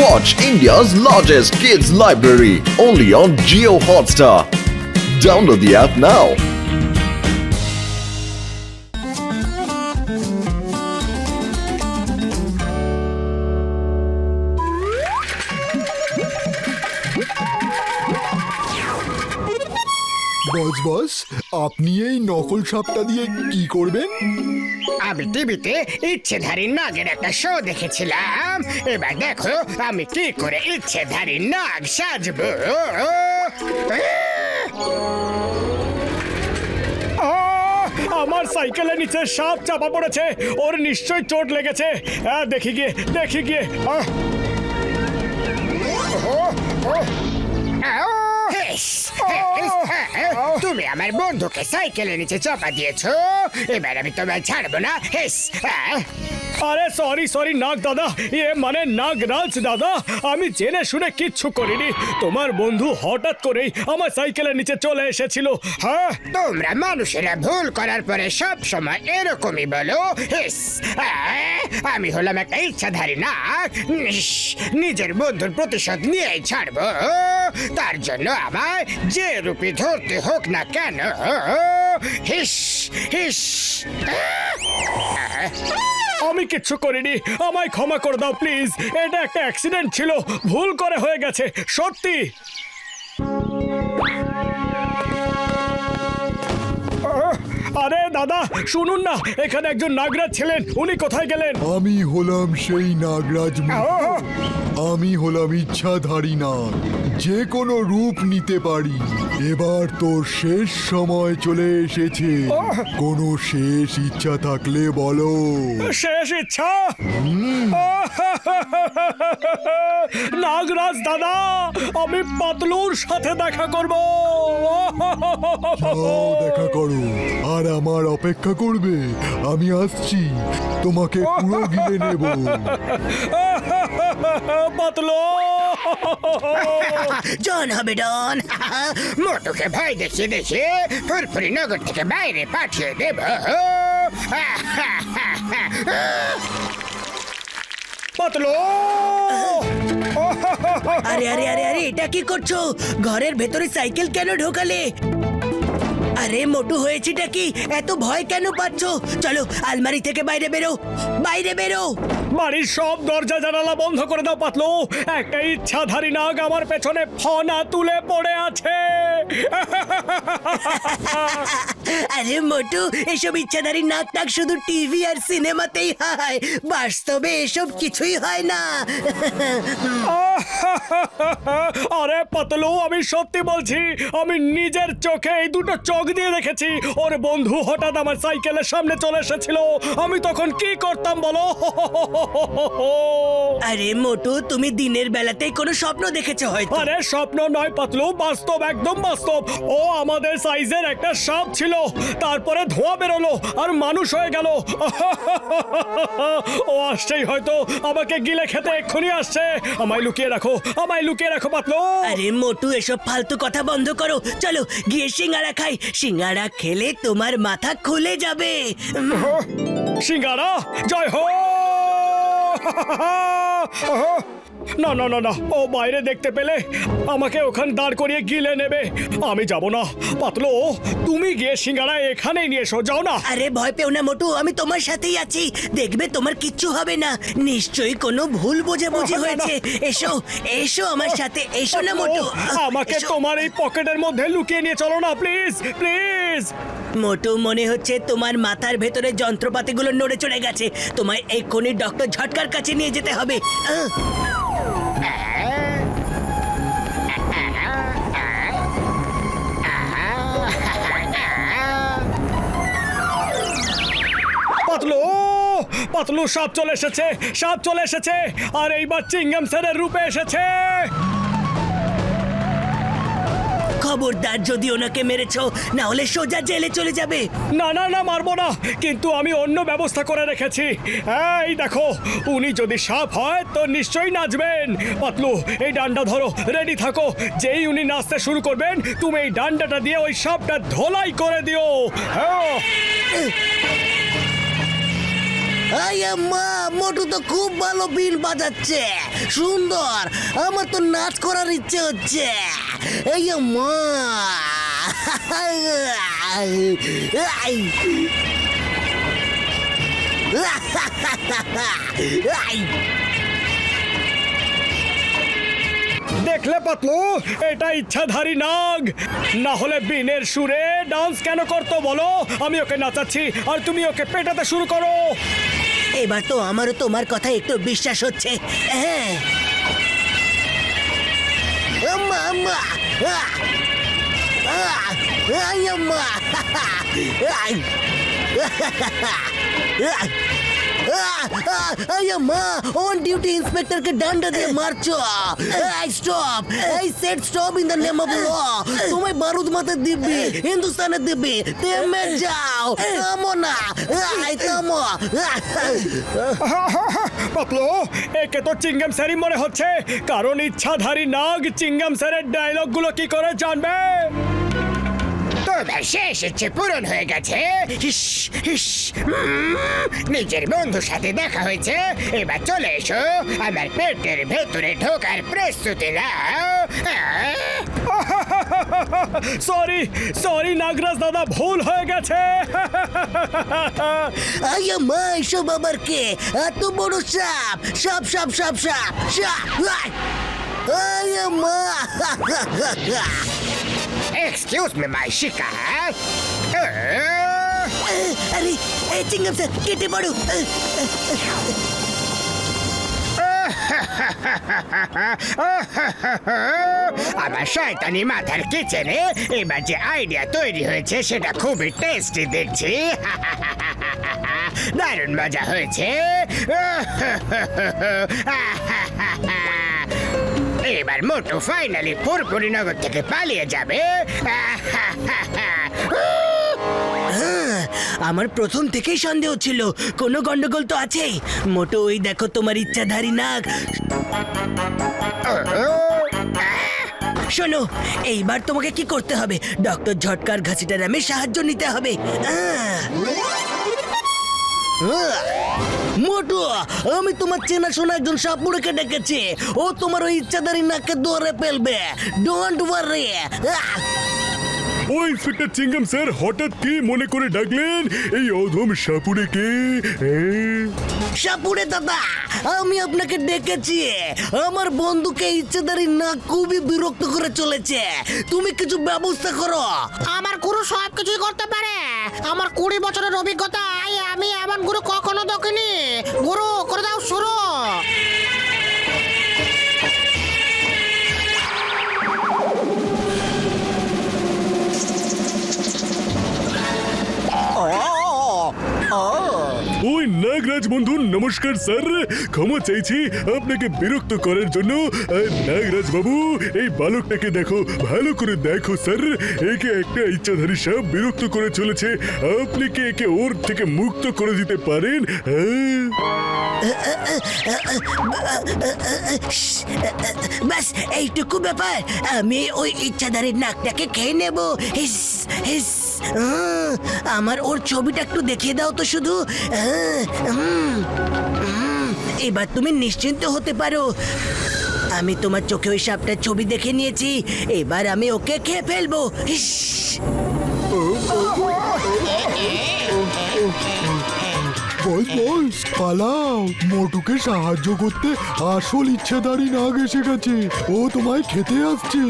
Watch India's largest kids library only on Jio Hotstar. Download the app now. বস বস, আপনি এই নকল সাপটা দিয়ে কি করবেন? আমি টিভিতে ইচ্ছেধারী নাগের একটা শো দেখেছিলাম। এবার দেখো আমি কি করে ইচ্ছেধারী নাগ সাজবো। আমার সাইকেলের নিচে সাপ চাপা পড়েছে, ওর নিশ্চয়ই চোট লেগেছে। দেখি গিয়ে তুমি আমার বন্ধুকে সাইকেলের নিচে চাপা দিয়েছো, এবার আমি তোমায় ছাড়বো না। আরে সরি নাগ দাদা, মানে নাগরাজ দাদা, আমি জেনে শুনে কিচ্ছু করিনি। তোমার বন্ধু হঠাৎ করেই আমার সাইকেলের নিচে চলে এসেছিল। হ্যাঁ, তোমরা মানুষেরা ভুল করার পরে সব সময় এরকমই বলো। আমি হলাম একটা ইচ্ছাধারী নাগ, নিজের বন্ধুর প্রতিশোধ নিয়েই ছাড়বো। তার জন্য আমায় যে রূপে ধরতে হোক না কেন। হিস হিস। আমি কিচ্ছু করিনি, আমায় ক্ষমা করে দাও প্লিজ। এটা একটা অ্যাক্সিডেন্ট ছিল, ভুল করে হয়ে গেছে, সত্যি। আরে দাদা শুনুন না, এখানে একজন নাগরাজ ছিলেন, উনি কোথায় গেলেন? আমি হলাম সেই নাগরাজ। আমি হলাম ইচ্ছাধারী নাগ, যে কোনো রূপ নিতে পারি। এবার তোর শেষ সময় চলে এসেছে। কোনো শেষ ইচ্ছা থাকলে বলো। শেষ ইচ্ছা? নাগরাজ দাদা, আমি পাতলুর সাথে দেখা করব। দেখা করো আর আমার অপেক্ষা করবে। আমি আসছি, তোমাকে পুরো গিলে নেব। পাতলু জন হবে ডন। মোটুকে ভয় দেখিয়ে ফুরফুরি নগর থেকে বাইরে পাঠিয়ে দেব। পাতলু! আরে আরে আরে আরে, এটা কি করছো? ঘরের ভেতরে সাইকেল কেন ঢোকালে? আরে মোটু, হয়েছেটা কি? এত ভয় কেন পাচ্ছ? চলো আলমারি থেকে বাইরে বেরো। বাড়ির সব দরজা জানালা বন্ধ করে দাও পাতলু। একটা ইচ্ছাধারী নাগ আমার পেছনে ফনা তুলে পড়ে আছে। আরে মোটু, এসব ইচ্ছাধারী নাক টাক শুধু টিভি আর সিনেমাতেই হয়, বাস্তবে এসব কিছুই হয় না। আরে পাতলু, আমি সত্যি বলছি, আমি নিজের চোখে এই দুটো চোখ দিয়ে দেখেছি। ওর বন্ধু হঠাৎ আমার সাইকেলের সামনে চলে এসেছিল, আমি তখন কি করতাম বলো? আরে মোটু, তুমি দিনের বেলাতেই কোনো স্বপ্ন দেখেছো হয়তো। আরে স্বপ্ন নয় পাতলু, বাস্তব, একদম বাস্তব। ও আমাদের সাইজের একটা সাপ ছিল, তারপরে ধোঁয়া বেরোলো আর মানুষ হয়ে গেল। ও আসছেই হয়তো, আমাকে গিলে খেতে এক্ষুনি আসছে। আমায় লুকিয়ে রাখো পাতলু। আরে মোটু, এসব ফালতু কথা বন্ধ করো। চলো গিয়ে সিঙ্গারা খাই। সিঙ্গারা খেলে তোমার মাথা খুলে যাবে। সিঙ্গারা জয় হো। না, ও বাইরে দেখতে পেলে আমাকে ওখানে দাঁড় করিয়ে গিলে নেবে। আমি যাব না। পাতলু, তুমি গিয়ে সিঙ্গারা এখানেই নিয়ে এসো, যাও না। আরে ভয় পেও না মোটু, আমি তোমার সাথেই আছি। দেখবে তোমার কিচ্ছু হবে না। নিশ্চয়ই কোনো ভুল বোঝাবুঝি হয়েছে। এসো আমার সাথে, এসো না মোটু। আমাকে এসো। তোমার এই পকেটের মধ্যে লুকিয়ে নিয়ে চলো না, প্লিজ। মোটু, মনে হচ্ছে তোমার মাথার ভেতরে যন্ত্রপাতিগুলো নড়ে চড়ে গেছে। তোমায় এক্ষুনি ডক্টর ঝটকার কাছে নিয়ে যেতে হবে। পাতলু, সাপ চলে এসেছে আর এইবার চিংগাম স্যারের রূপে এসেছে। খবরদার, যদি ওনাকে মেরেছো, না হলে সোজা জেলে চলে যাবে। না, মারবো না, কিন্তু আমি অন্য ব্যবস্থা করে রেখেছি। এই দেখো, উনি যদি সাপ হয় তো নিশ্চয়ই নাচবেন। পাতলু, এই ডান্ডা ধরো, রেডি থাকো। যেই উনি নাচতে শুরু করবেন, তুমি এই ডান্ডাটা দিয়ে ওই সাপটা ধোলাই করে দিও। হ্যাঁ। মা মোটু তো খুব ভালো বিন বাজাচ্ছে, সুন্দর। আমার তো নাচ করার ইচ্ছে হচ্ছে। এই মা দেখলে পাতলু, এটা ইচ্ছাধারী নাগ। না হলে বিনের সুরে ডান্স কেন করতো বলো? আমি ওকে নাচাচ্ছি আর তুমি ওকে পেটাতে শুরু করো। এবার তো আমারও তোমার কথা একটু বিশ্বাস হচ্ছে। হ্যাঁ আম্মা আম্মা আম্মা মা অন ডিউটি ইন্সপেক্টরকে ডান্ডা দিয়ে মারছো। Stop, I said stop in the name of law. তোমায় বারুদ মাথায় দিব্যি, হিন্দুস্তানের দিব্যি, থেমে যাও, থামো না, থামো। পাতলু, একে তো চিঙ্গাম স্যারই মনে হচ্ছে, কারণ ইচ্ছাধারী নাগ চিঙ্গাম স্যারের ডায়লগ গুলো কি করে জানবে? তোদের শেষ ইচ্ছে পূরণ হয়ে গেছে। নিজের বন্ধুর সাথে দেখা হয়েছে, এবার চলে এসো, আমার পেটের ভেতরে ঢোকার প্রস্তুতি নাও। সরি সরি নাগরাজ দাদা, ভুল হয়ে গেছে। মা এসব আবার কে? এত বড় সাপ, সাপ সাপ সাপ সাপ সাপ। মা এক্সকিউজ মি মাই শিকার। আরে এই চিংগাম স্যার কেটে পড়ো। আমার শয়তানি মাথার কিচেনে এবার যে আইডিয়া তৈরি হয়েছে সেটা খুবই টেস্টি দেখছি। দারুণ মজা হয়েছে। এবার মোটু ফাইনালি পুরপুরি নগর থেকে পালিয়ে যাবে। আমার প্রথম থেকেই সন্দেহ ছিল কোনো গন্ডগোল তো আছেই। মোটো ওই দেখো তোমার ইচ্ছাধারী নাগ। শোনো, এইবার তোমাকে কি করতে হবে? ডক্টর ঝটকার ঘাসিটার আমি সাহায্য নিতে হবে। মোটু, আমি তোমার চেনাশোনা একজন সাপুড়েকে ডেকেছি। ও তোমার ওই ইচ্ছাধারী নাককে ধরে ফেলবে। Don't worry. ওই ফিটার চিংগাম স্যার, হঠাৎ কি মনে করে ডাকলেন এই অধম সাপুড়েকে? সাপুড়ে দাদা, আমি আপনাকে ডেকেছি। আমার বন্ধুকে ইচ্ছেদারি না খুবই বিরক্ত করে চলেছে। তুমি কিছু ব্যবস্থা করো। আমার গুরু সব কিছুই করতে পারে। আমার 20 বছরের অভিজ্ঞতায় আমি এমন গুরু কখনো দেখিনি। গুরু, করে দাও শুরু। ওই নাগরাজ বন্ধু, নমস্কার স্যার, ক্ষমা চাইছি আপনাকে বিরক্ত করার জন্য। নাগরাজ বাবু, এই বালকটাকে দেখো, ভালো করে দেখো স্যার, একে একটা ইচ্ছাধারী সাপ বিরক্ত করে চলেছে। আপনি কি একে ওর থেকে মুক্ত করে দিতে পারেন? ব্যাস এইটুকু ব্যাপার। আমি ওই ইচ্ছাধারী নাকটাকে খেয়ে নেব। হিস হিস। আমার ওর ছবিটা একটু দেখিয়ে দাও তো শুধু। এবার তুমি নিশ্চিন্ত হতে পারো। আমি তোমার চোখে ওই সাপটার ছবি দেখে নিয়েছি। এবার আমি ওকে খেয়ে ফেলবো। হিস। বস পালাও, মোটুকে সাহায্য করতে আসল ইচ্ছাধারী নাগ এসে গেছে। ও তোমায় খেতে আসছে।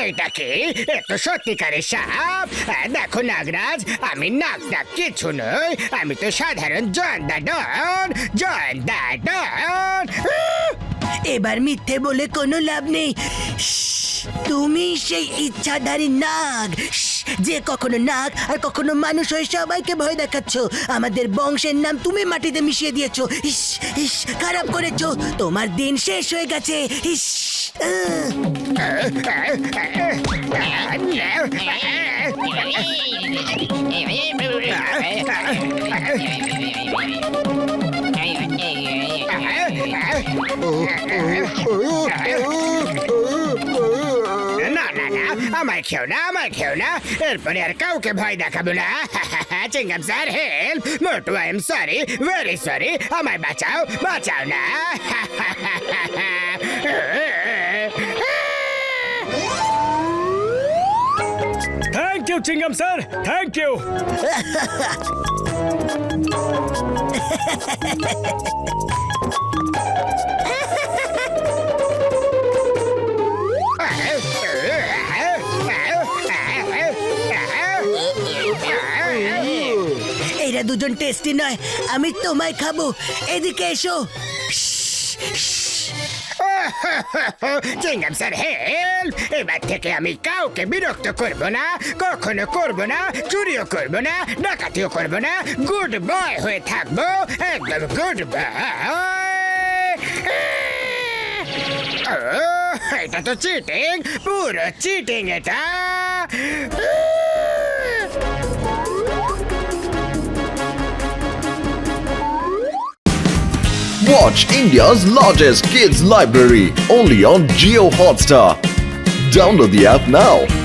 এটা কি? এ তো সত্যিকারের সাপ। দেখো নাগরাজ, আমি নাগটা কিছু নই, আমি তো সাধারণ জয়ন্দা ডন। জয়ন্দা ডন। এবার মিথ্যে বলে কোনো লাভ নেই। তুমি সেই ইচ্ছাধারী নাগ, যে কখনো নাগ আর কখনো মানুষ হয়ে সবাইকে ভয় দেখাচ্ছ। আমাদের বংশের নাম তুমি মাটিতে মিশিয়ে দিয়েছো। ইস ইস, খারাপ করেছো। তোমার দিন শেষ হয়ে গেছে। ইস। না না না আমায় খেও না আমায় খেও না এরপরে আর কাউকে ভয় দেখাবো না Chingum sir help Motu I am sorry very sorry আমায় বাঁচাও বাঁচাও না thank you Chingum sir thank you এরা দুজন টেস্টি নয় আমি তোমায় খাবো এদিকে এসো চিংগাম স্যার হেল্প এবার থেকে আমি কাউকে বিরক্ত করব না কখনো করব না চুরিও করব না ডাকাতিও করব না গুড বয় হয়ে থাকবো একদম গুড বয় এটা তো চিটিং পুরো চিটিং এটা Watch India's largest kids library only on Geo Hotstar. Download the app now.